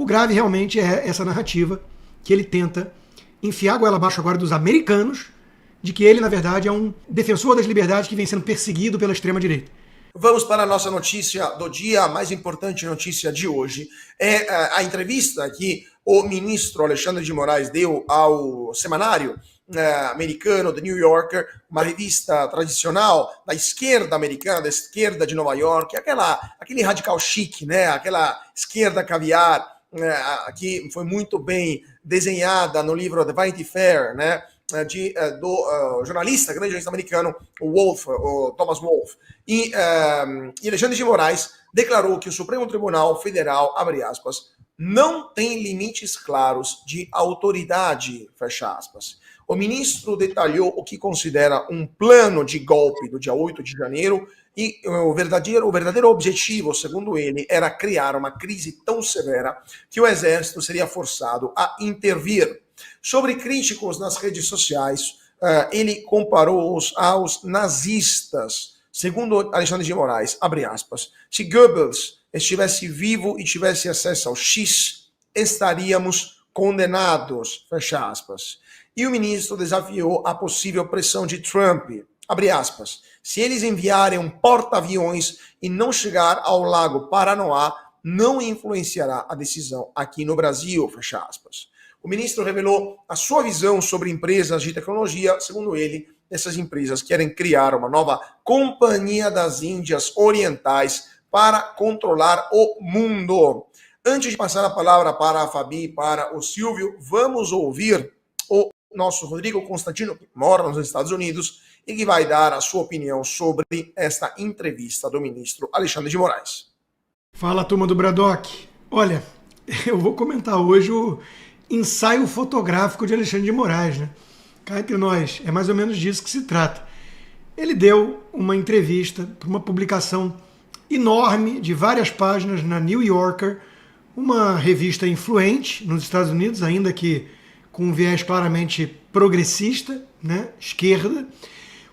O grave realmente é essa narrativa que ele tenta enfiar a goela abaixo agora dos americanos, de que ele, na verdade, é um defensor das liberdades que vem sendo perseguido pela extrema-direita. Vamos para a nossa notícia do dia, a mais importante notícia de hoje. É a entrevista que o ministro Alexandre de Moraes deu ao semanário americano, The New Yorker, uma revista tradicional da esquerda americana, da esquerda de Nova York, aquele radical chique, né? Aquela esquerda caviar, que foi muito bem desenhada no livro The Vanity Fair, né? Do jornalista, grande jornalista americano, o Thomas Wolfe. E Alexandre de Moraes declarou que o Supremo Tribunal Federal, abre aspas, não tem limites claros de autoridade, fecha aspas. O ministro detalhou o que considera um plano de golpe do dia 8 de janeiro e o verdadeiro objetivo, segundo ele, era criar uma crise tão severa que o exército seria forçado a intervir. Sobre críticos nas redes sociais, ele comparou-os aos nazistas. Segundo Alexandre de Moraes, abre aspas, se Goebbels estivesse vivo e tivesse acesso ao X, estaríamos condenados, fecha aspas. E o ministro desafiou a possível pressão de Trump, abre aspas, se eles enviarem um porta-aviões e não chegar ao Lago Paranoá, não influenciará a decisão aqui no Brasil, fecha aspas. O ministro revelou a sua visão sobre empresas de tecnologia. Segundo ele, essas empresas querem criar uma nova Companhia das Índias Orientais para controlar o mundo. Antes de passar a palavra para a Fabi e para o Silvio, vamos ouvir o nosso Rodrigo Constantino, que mora nos Estados Unidos, e que vai dar a sua opinião sobre esta entrevista do ministro Alexandre de Moraes. Fala, turma do Bradock. Olha, eu vou comentar hoje o ensaio fotográfico de Alexandre de Moraes, né? Cá entre nós, é mais ou menos disso que se trata. Ele deu uma entrevista para uma publicação enorme de várias páginas na New Yorker, uma revista influente nos Estados Unidos, ainda que com um viés claramente progressista, né? Esquerda.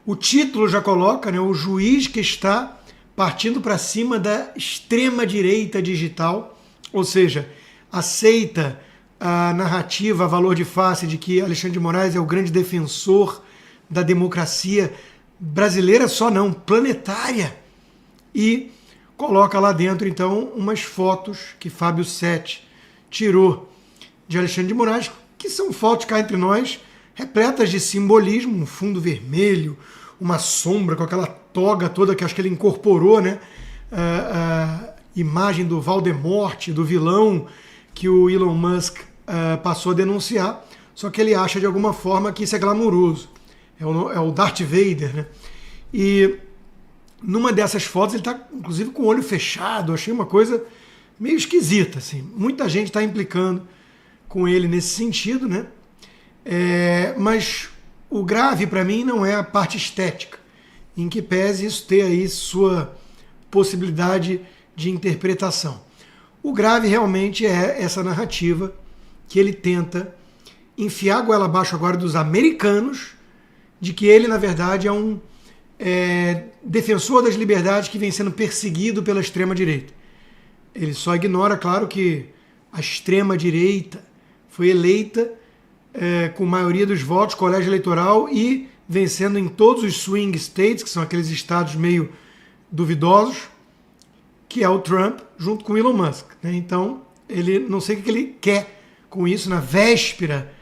O título já coloca, né? O juiz que está partindo para cima da extrema-direita digital, ou seja, aceita a narrativa, a valor de face de que Alexandre de Moraes é o grande defensor da democracia brasileira, só não, planetária. E coloca lá dentro, então, umas fotos que Fábio Setti tirou de Alexandre de Moraes, que são fotos cá entre nós, repletas de simbolismo, um fundo vermelho, uma sombra com aquela toga toda que acho que ele incorporou, né? A imagem do Voldemort, do vilão que o Elon Musk passou a denunciar, só que ele acha de alguma forma que isso é glamuroso. É o Darth Vader, né? E numa dessas fotos ele está, inclusive, com o olho fechado. Eu achei uma coisa meio esquisita, assim. Muita gente está implicando com ele nesse sentido, né? Mas o grave para mim não é a parte estética, em que pese isso ter aí sua possibilidade de interpretação. O grave realmente é essa narrativa que ele tenta enfiar a goela abaixo agora dos americanos, de que ele, na verdade, é um defensor das liberdades que vem sendo perseguido pela extrema-direita. Ele só ignora, claro, que a extrema-direita foi eleita com maioria dos votos, colégio eleitoral, e vencendo em todos os swing states, que são aqueles estados meio duvidosos, que é o Trump, junto com o Elon Musk, né? Então, ele não sei o que ele quer com isso, na véspera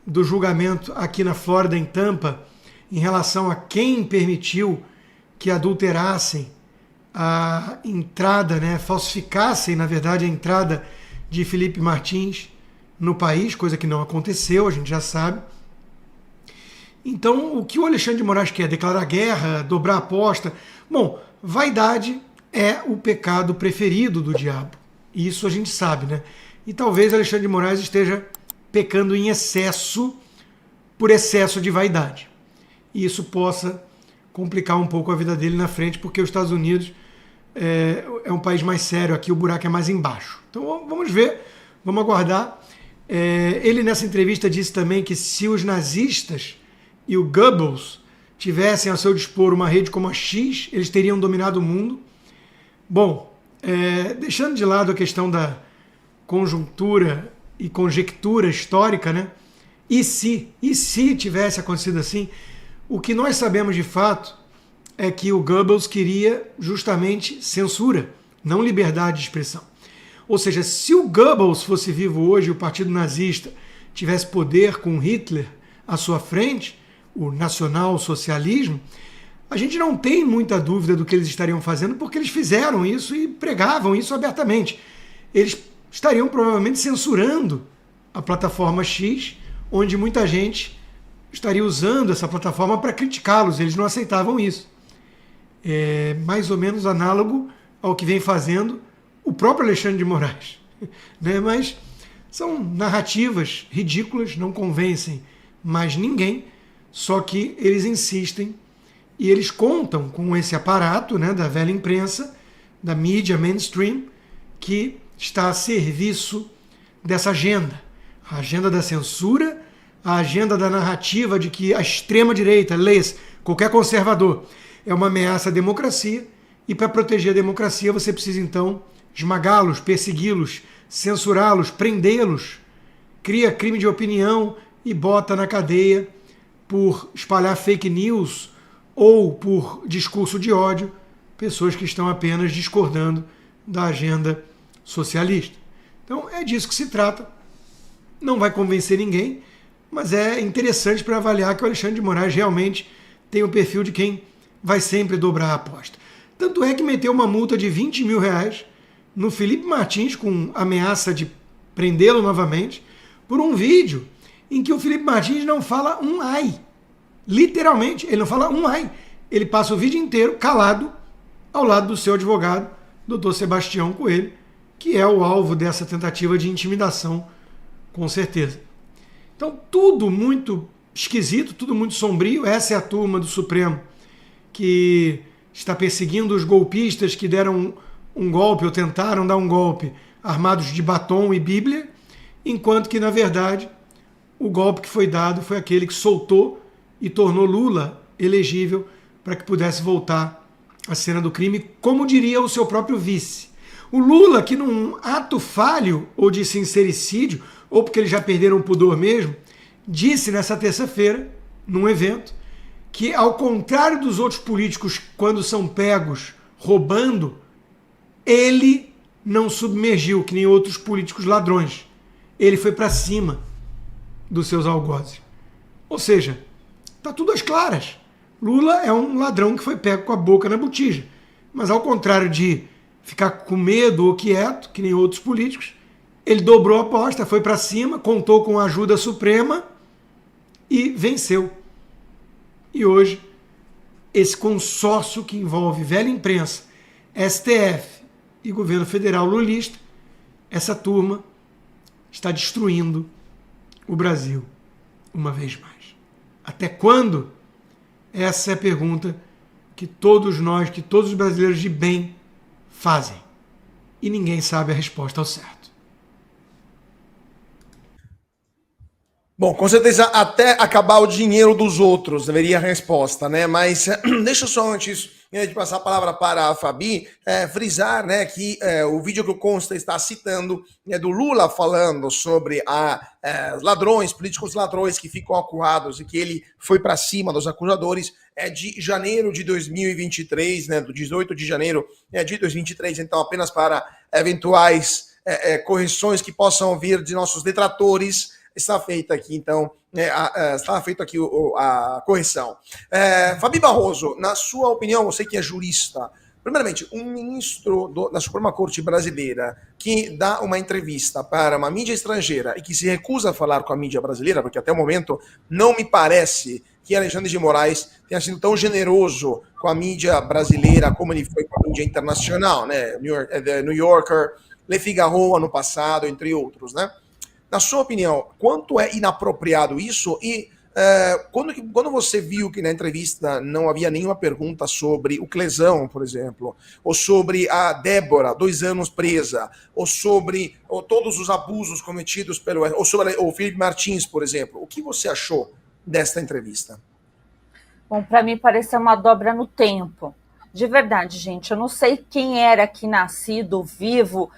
do julgamento aqui na Flórida, em Tampa, em relação a quem permitiu que adulterassem a entrada, né, falsificassem, na verdade, a entrada de Felipe Martins no país, coisa que não aconteceu, a gente já sabe. Então, o que o Alexandre de Moraes quer? Declarar guerra, dobrar a aposta? Bom, vaidade é o pecado preferido do diabo. Isso a gente sabe, né? E talvez Alexandre de Moraes esteja pecando em excesso, por excesso de vaidade. E isso possa complicar um pouco a vida dele na frente, porque os Estados Unidos é um país mais sério, aqui o buraco é mais embaixo. Então vamos ver, vamos aguardar. Ele nessa entrevista disse também que se os nazistas e o Goebbels tivessem a seu dispor uma rede como a X, eles teriam dominado o mundo. Bom, deixando de lado a questão da conjuntura e conjectura histórica, né? E se tivesse acontecido assim, o que nós sabemos de fato é que o Goebbels queria justamente censura, não liberdade de expressão. Ou seja, se o Goebbels fosse vivo hoje e o Partido Nazista tivesse poder com Hitler à sua frente, o nacional-socialismo, a gente não tem muita dúvida do que eles estariam fazendo, porque eles fizeram isso e pregavam isso abertamente. Eles estariam provavelmente censurando a plataforma X, onde muita gente estaria usando essa plataforma para criticá-los. Eles não aceitavam isso. É mais ou menos análogo ao que vem fazendo o próprio Alexandre de Moraes. Né? Mas são narrativas ridículas, não convencem mais ninguém, só que eles insistem e eles contam com esse aparato, né, da velha imprensa, da mídia mainstream, que está a serviço dessa agenda. A agenda da censura, a agenda da narrativa de que a extrema-direita, leia-se, qualquer conservador, é uma ameaça à democracia, e para proteger a democracia você precisa então esmagá-los, persegui-los, censurá-los, prendê-los, cria crime de opinião e bota na cadeia por espalhar fake news ou por discurso de ódio pessoas que estão apenas discordando da agenda socialista. Então é disso que se trata. Não vai convencer ninguém, mas é interessante para avaliar que o Alexandre de Moraes realmente tem o perfil de quem vai sempre dobrar a aposta. Tanto é que meteu uma multa de 20 mil reais no Felipe Martins, com ameaça de prendê-lo novamente, por um vídeo em que o Felipe Martins não fala um ai. Literalmente, ele não fala um ai. Ele passa o vídeo inteiro calado ao lado do seu advogado, Dr. Sebastião Coelho, que é o alvo dessa tentativa de intimidação, com certeza. Então, tudo muito esquisito, tudo muito sombrio. Essa é a turma do Supremo que está perseguindo os golpistas que deram um golpe ou tentaram dar um golpe armados de batom e Bíblia, enquanto que, na verdade, o golpe que foi dado foi aquele que soltou e tornou Lula elegível para que pudesse voltar à cena do crime, como diria o seu próprio vice. O Lula, que num ato falho ou de sincericídio, ou porque eles já perderam o pudor mesmo, disse nessa terça-feira, num evento, que ao contrário dos outros políticos quando são pegos roubando, ele não submergiu, que nem outros políticos ladrões. Ele foi para cima dos seus algozes. Ou seja, está tudo às claras. Lula é um ladrão que foi pego com a boca na botija. Mas ao contrário de ficar com medo ou quieto, que nem outros políticos, ele dobrou a aposta, foi para cima, contou com a ajuda suprema e venceu. E hoje, esse consórcio que envolve velha imprensa, STF e governo federal lulista, essa turma está destruindo o Brasil uma vez mais. Até quando? Essa é a pergunta que todos nós, que todos os brasileiros de bem fazem. E ninguém sabe a resposta ao certo. Bom, com certeza até acabar o dinheiro dos outros, deveria a resposta, né? Mas deixa eu só antes de passar a palavra para a Fabi, frisar, né, que o vídeo que o Consta está citando é do Lula falando sobre ladrões, políticos ladrões que ficam acuados e que ele foi para cima dos acusadores, é de janeiro de 2023, né, do 18 de janeiro de 2023, então apenas para eventuais correções que possam vir de nossos detratores, está feita aqui, então, está feita aqui a correção. Fabi Barroso, na sua opinião, você que é jurista, primeiramente, um ministro da Suprema Corte brasileira que dá uma entrevista para uma mídia estrangeira e que se recusa a falar com a mídia brasileira, porque até o momento não me parece que Alexandre de Moraes tenha sido tão generoso com a mídia brasileira como ele foi com a mídia internacional, né? The New Yorker, Le Figaro ano passado, entre outros, né? Na sua opinião, quanto é inapropriado isso? E quando você viu que na entrevista não havia nenhuma pergunta sobre o Clesão, por exemplo, ou sobre a Débora, 2 anos presa, ou sobre todos os abusos cometidos ou sobre o Felipe Martins, por exemplo, o que você achou desta entrevista? Bom, para mim pareceu uma dobra no tempo. De verdade, gente, eu não sei quem era aqui nascido, vivo,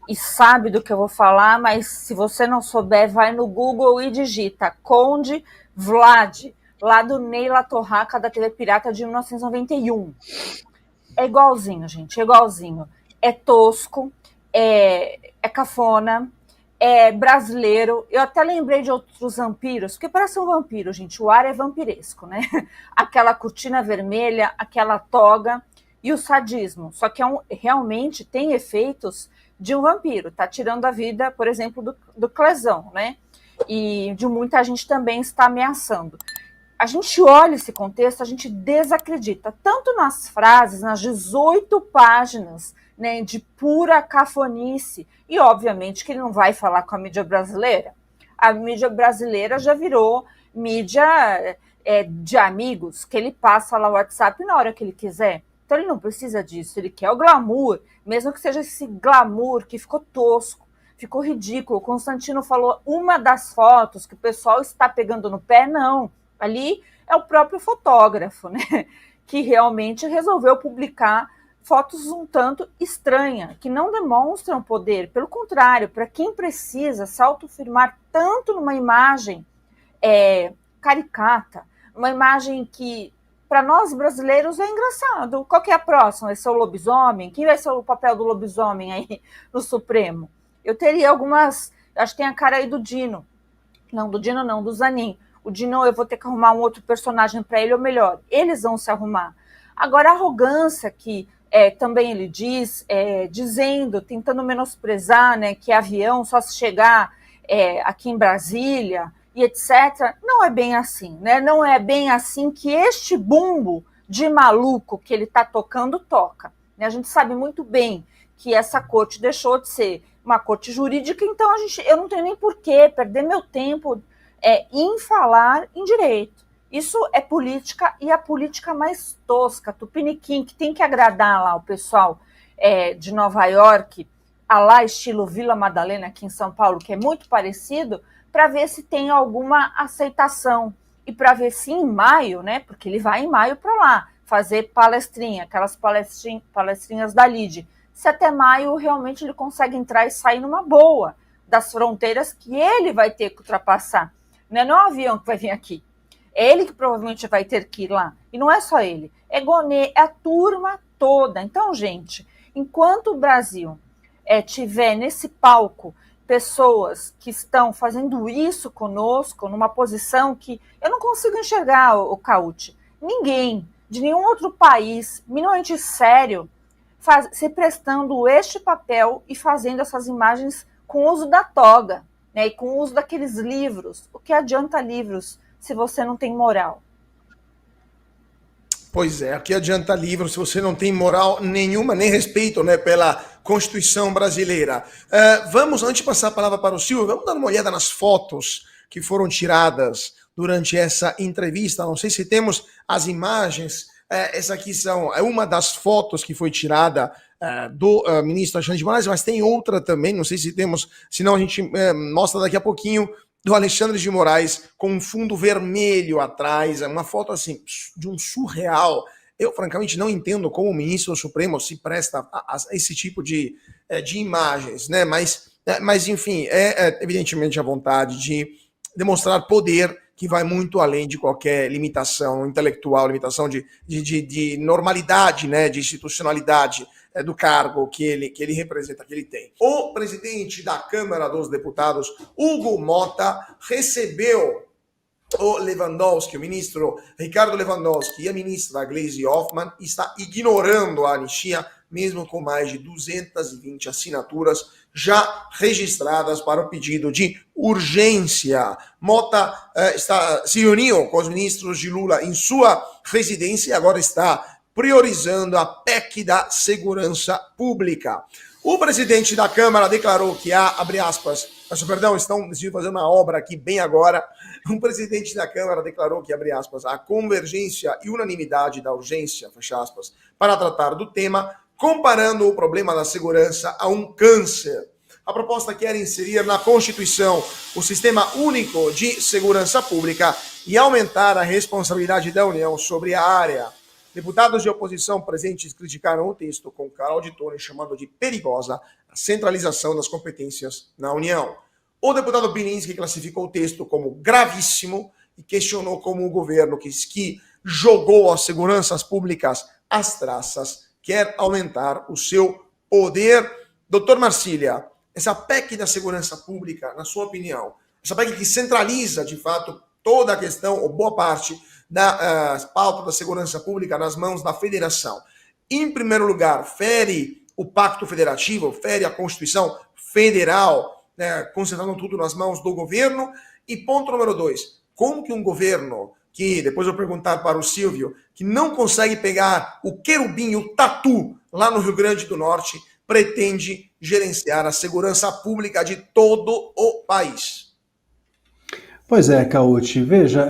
e sabe do que eu vou falar, mas se você não souber, vai no Google e digita Conde Vlad, lá do Ney La Torraca, da TV Pirata de 1991. É igualzinho, gente, é igualzinho. É tosco, é cafona, é brasileiro. Eu até lembrei de outros vampiros, porque parece um vampiro, gente. O ar é vampiresco, né? Aquela cortina vermelha, aquela toga e o sadismo. Só que realmente tem efeitos de um vampiro. Tá tirando a vida, por exemplo, do Clesão, né? E de muita gente também está ameaçando. A gente olha esse contexto, a gente desacredita, tanto nas frases, nas 18 páginas, né, de pura cafonice, e obviamente que ele não vai falar com a mídia brasileira. A mídia brasileira já virou mídia de amigos, que ele passa lá o WhatsApp na hora que ele quiser. Então ele não precisa disso, ele quer o glamour, mesmo que seja esse glamour que ficou tosco, ficou ridículo. O Constantino falou uma das fotos que o pessoal está pegando no pé, não. Ali é o próprio fotógrafo, né, que realmente resolveu publicar fotos um tanto estranhas, que não demonstram poder. Pelo contrário, para quem precisa se autoafirmar tanto numa imagem caricata, uma imagem que, para nós brasileiros, é engraçado. Qual que é a próxima? Vai ser o lobisomem? Quem vai ser o papel do lobisomem aí no Supremo? Eu teria algumas... Acho que tem a cara aí do Dino. Não, do Dino não, do Zanin. O Dino, eu vou ter que arrumar um outro personagem para ele, ou melhor, eles vão se arrumar. Agora, a arrogância que também ele diz, dizendo, tentando menosprezar, né, que avião só se chegar aqui em Brasília e etc., não é bem assim, né? Não é bem assim que este bumbo de maluco que ele está tocando toca. Né? A gente sabe muito bem que essa corte deixou de ser uma corte jurídica, então eu não tenho nem por que perder meu tempo em falar em direito. Isso é política, e a política mais tosca, tupiniquim, que tem que agradar lá o pessoal de Nova York, a lá estilo Vila Madalena aqui em São Paulo, que é muito parecido, para ver se tem alguma aceitação. E para ver se em maio, né, porque ele vai em maio para lá, fazer palestrinha, aquelas palestrinhas da Lide, se até maio realmente ele consegue entrar e sair numa boa das fronteiras que ele vai ter que ultrapassar. Não é o avião que vai vir aqui. É ele que provavelmente vai ter que ir lá. E não é só ele. É Gonê, é a turma toda. Então, gente, enquanto o Brasil tiver nesse palco pessoas que estão fazendo isso conosco, numa posição que eu não consigo enxergar, o Cauti, ninguém de nenhum outro país, minimamente sério, se prestando este papel e fazendo essas imagens com o uso da toga, né, e com o uso daqueles livros. O que adianta livros se você não tem moral? Pois é, o que adianta livro se você não tem moral nenhuma, nem respeito, né, pela Constituição brasileira. Vamos, antes de passar a palavra para o Silvio, vamos dar uma olhada nas fotos que foram tiradas durante essa entrevista. Não sei se temos as imagens. Essa aqui é uma das fotos que foi tirada do ministro Alexandre de Moraes, mas tem outra também, não sei se temos, senão a gente mostra daqui a pouquinho, do Alexandre de Moraes com um fundo vermelho atrás, uma foto assim, de um surreal. Eu, francamente, não entendo como o ministro do Supremo se presta a esse tipo de imagens, né? Mas enfim, evidentemente a vontade de demonstrar poder que vai muito além de qualquer limitação intelectual, limitação de normalidade, né, de institucionalidade do cargo que ele representa, que ele tem. O presidente da Câmara dos Deputados, Hugo Mota, recebeu o Lewandowski, o ministro Ricardo Lewandowski e a ministra Gleisi Hoffmann, está ignorando a anistia, mesmo com mais de 220 assinaturas já registradas para o pedido de urgência. Mota se reuniu com os ministros de Lula em sua residência e agora está priorizando a PEC da segurança pública. O presidente da Câmara declarou que abre aspas, estão decidindo fazer uma obra aqui bem agora. O presidente da Câmara declarou que, abre aspas, a convergência e unanimidade da urgência, fecha aspas, para tratar do tema, comparando o problema da segurança a um câncer. A proposta quer inserir na Constituição o Sistema Único de Segurança Pública e aumentar a responsabilidade da União sobre a área. Deputados de oposição presentes criticaram o texto com cara auditória, chamando de perigosa a centralização das competências na União. O deputado Pilinski classificou o texto como gravíssimo e questionou como o governo que jogou as seguranças públicas às traças quer aumentar o seu poder. Doutor Marcília, essa PEC da segurança pública, na sua opinião, essa PEC que centraliza, de fato, toda a questão, ou boa parte, da pauta da segurança pública nas mãos da federação, em primeiro lugar, fere o pacto federativo, fere a Constituição Federal, né, concentrando tudo nas mãos do governo. E ponto número 2, como que um governo, que depois eu vou perguntar para o Silvio, que não consegue pegar o querubim, o tatu, lá no Rio Grande do Norte, pretende gerenciar a segurança pública de todo o país? Pois é, Cauti, veja,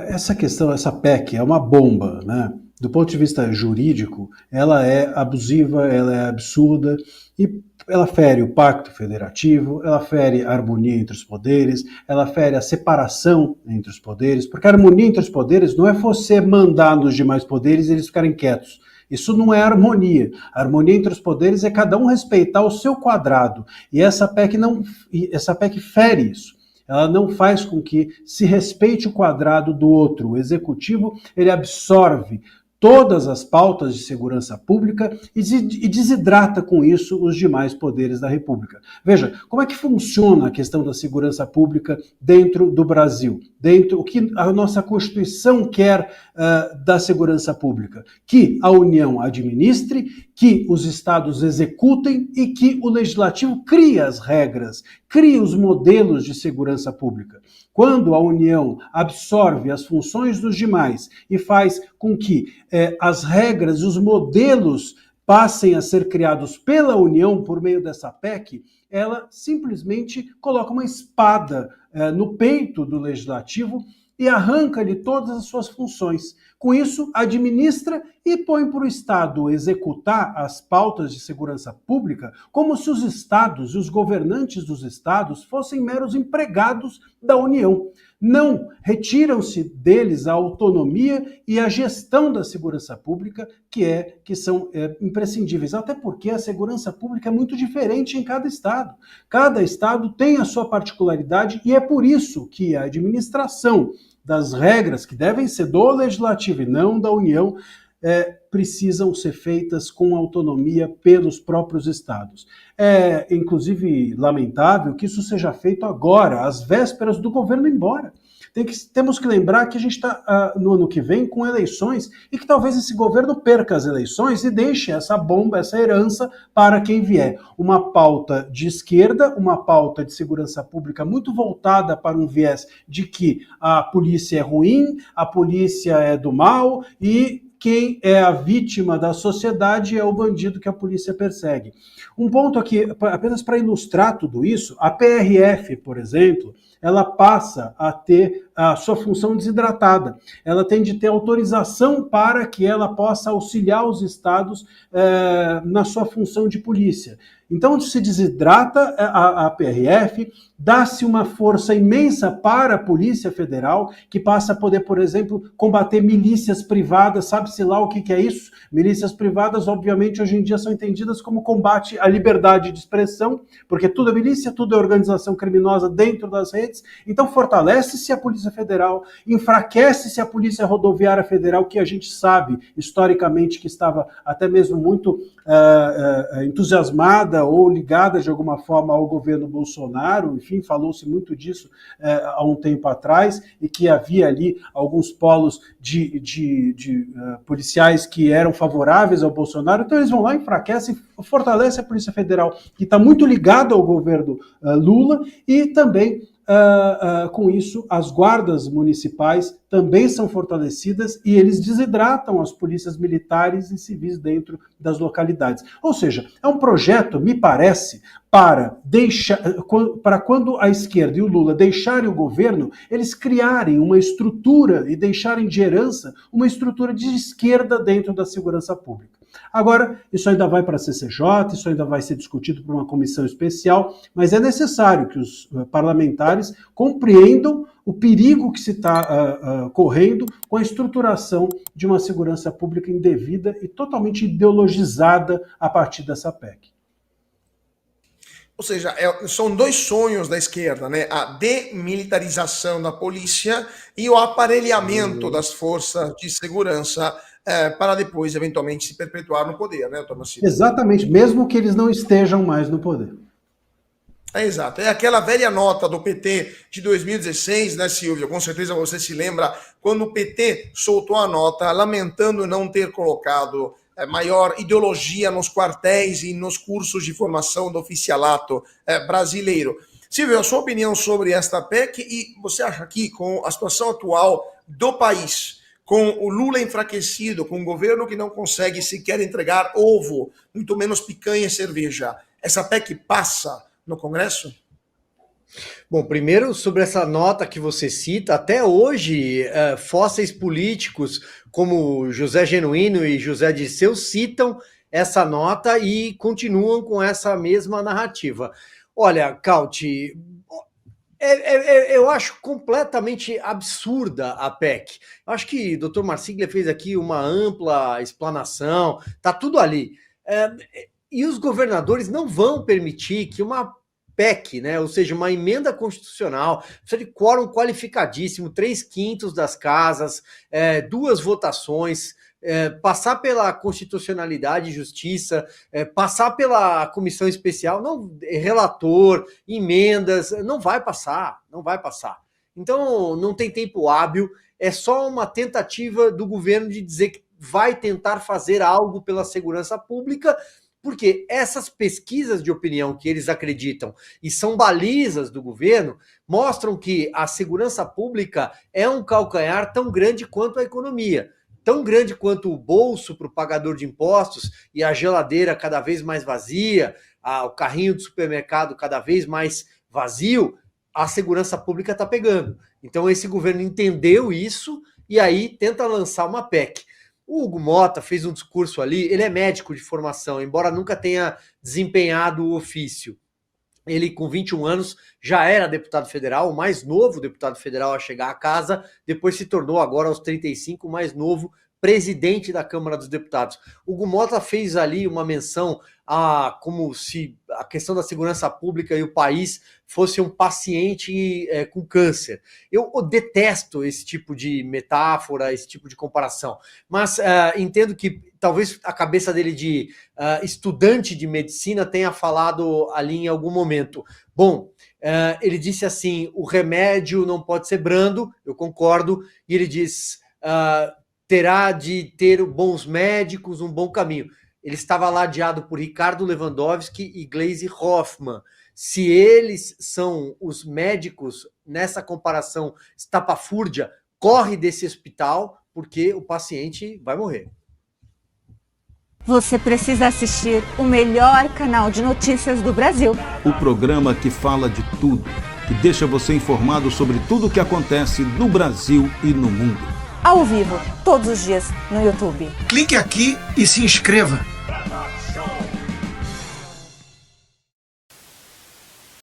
essa questão, essa PEC é uma bomba, né? Do ponto de vista jurídico, ela é abusiva, ela é absurda e ela fere o pacto federativo, ela fere a harmonia entre os poderes, ela fere a separação entre os poderes, porque a harmonia entre os poderes não é você mandar nos demais poderes e eles ficarem quietos. Isso não é harmonia. A harmonia entre os poderes é cada um respeitar o seu quadrado. E essa PEC fere isso. Ela não faz com que se respeite o quadrado do outro. O executivo, ele absorve todas as pautas de segurança pública e desidrata com isso os demais poderes da República. Veja, como é que funciona a questão da segurança pública dentro do Brasil? Dentro o que a nossa Constituição quer da segurança pública? Que a União administre, que os estados executem e que o Legislativo crie as regras, crie os modelos de segurança pública. Quando a União absorve as funções dos demais e faz com que as regras e os modelos passem a ser criados pela União por meio dessa PEC, ela simplesmente coloca uma espada no peito do Legislativo e arranca-lhe todas as suas funções. Com isso, administra e põe para o Estado executar as pautas de segurança pública como se os estados e os governantes dos estados fossem meros empregados da União. Não, retiram-se deles a autonomia e a gestão da segurança pública, que são imprescindíveis. Até porque a segurança pública é muito diferente em cada estado. Cada estado tem a sua particularidade e é por isso que a administração das regras, que devem ser do Legislativo e não da União, precisam ser feitas com autonomia pelos próprios estados. É, inclusive, lamentável que isso seja feito agora, às vésperas do governo ir embora. Temos que lembrar que a gente está no ano que vem com eleições e que talvez esse governo perca as eleições e deixe essa bomba, essa herança para quem vier. Uma pauta de esquerda, uma pauta de segurança pública muito voltada para um viés de que a polícia é ruim, a polícia é do mal e quem é a vítima da sociedade é o bandido que a polícia persegue. Um ponto aqui, apenas para ilustrar tudo isso, a PRF, por exemplo, ela passa a ter a sua função desidratada. Ela tem de ter autorização para que ela possa auxiliar os estados na sua função de polícia. Então, se desidrata a PRF, dá-se uma força imensa para a Polícia Federal, que passa a poder, por exemplo, combater milícias privadas, sabe-se lá o que é isso? Milícias privadas, obviamente, hoje em dia são entendidas como combate à liberdade de expressão, porque tudo é milícia, tudo é organização criminosa dentro das redes, então fortalece-se a Polícia Federal, enfraquece-se a Polícia Rodoviária Federal, que a gente sabe, historicamente, que estava até mesmo muito entusiasmada ou ligada de alguma forma ao governo Bolsonaro, enfim, falou-se muito disso há um tempo atrás, e que havia ali alguns polos de policiais que eram favoráveis ao Bolsonaro, então eles vão lá, enfraquecem, fortalecem a Polícia Federal, que está muito ligada ao governo Lula, e também com isso, as guardas municipais também são fortalecidas e eles desidratam as polícias militares e civis dentro das localidades. Ou seja, é um projeto, me parece, para quando a esquerda e o Lula deixarem o governo, eles criarem uma estrutura e deixarem de herança uma estrutura de esquerda dentro da segurança pública. Agora, isso ainda vai para a CCJ, isso ainda vai ser discutido por uma comissão especial, mas é necessário que os parlamentares compreendam o perigo que se está correndo com a estruturação de uma segurança pública indevida e totalmente ideologizada a partir dessa PEC. Ou seja, são dois sonhos da esquerda, né? A demilitarização da polícia e o aparelhamento das forças de segurança para depois, eventualmente, se perpetuar no poder, né, doutor Maciel? Exatamente, mesmo que eles não estejam mais no poder. Exato. É aquela velha nota do PT de 2016, né, Silvia? Com certeza você se lembra, quando o PT soltou a nota lamentando não ter colocado maior ideologia nos quartéis e nos cursos de formação do oficialato brasileiro. Silvia, a sua opinião sobre esta PEC, e você acha que com a situação atual do país, com o Lula enfraquecido, com um governo que não consegue sequer entregar ovo, muito menos picanha e cerveja, essa PEC passa no Congresso? Bom, primeiro sobre essa nota que você cita, até hoje fósseis políticos como José Genuíno e José Dirceu citam essa nota e continuam com essa mesma narrativa. Olha, Cauti, eu acho completamente absurda a PEC. Eu acho que o Dr. Marsiglia fez aqui uma ampla explanação, tá tudo ali. E os governadores não vão permitir que uma PEC, né, ou seja, uma emenda constitucional, precisa de quórum qualificadíssimo, 3/5 das casas, 2 votações, passar pela constitucionalidade e justiça, passar pela comissão especial, não, relator, emendas, não vai passar. Então, não tem tempo hábil, é só uma tentativa do governo de dizer que vai tentar fazer algo pela segurança pública, porque essas pesquisas de opinião que eles acreditam e são balizas do governo mostram que a segurança pública é um calcanhar tão grande quanto a economia, tão grande quanto o bolso para o pagador de impostos e a geladeira cada vez mais vazia, o carrinho do supermercado cada vez mais vazio, a segurança pública está pegando. Então esse governo entendeu isso e aí tenta lançar uma PEC. O Hugo Mota fez um discurso ali, ele é médico de formação, embora nunca tenha desempenhado o ofício. Ele, com 21 anos, já era deputado federal, o mais novo deputado federal a chegar à casa, depois se tornou agora, aos 35, o mais novo presidente da Câmara dos Deputados. O Hugo Mota fez ali uma menção a como se a questão da segurança pública e o país fosse um paciente com câncer. Eu detesto esse tipo de metáfora, esse tipo de comparação, mas entendo que talvez a cabeça dele de estudante de medicina tenha falado ali em algum momento. Bom, ele disse assim, o remédio não pode ser brando, eu concordo, e ele diz... terá de ter bons médicos, um bom caminho. Ele estava ladeado por Ricardo Lewandowski e Gleisi Hoffmann. Se eles são os médicos, nessa comparação estapafúrdia, corre desse hospital, porque o paciente vai morrer. Você precisa assistir o melhor canal de notícias do Brasil. O programa que fala de tudo, que deixa você informado sobre tudo o que acontece no Brasil e no mundo. Ao vivo, todos os dias, no YouTube. Clique aqui e se inscreva.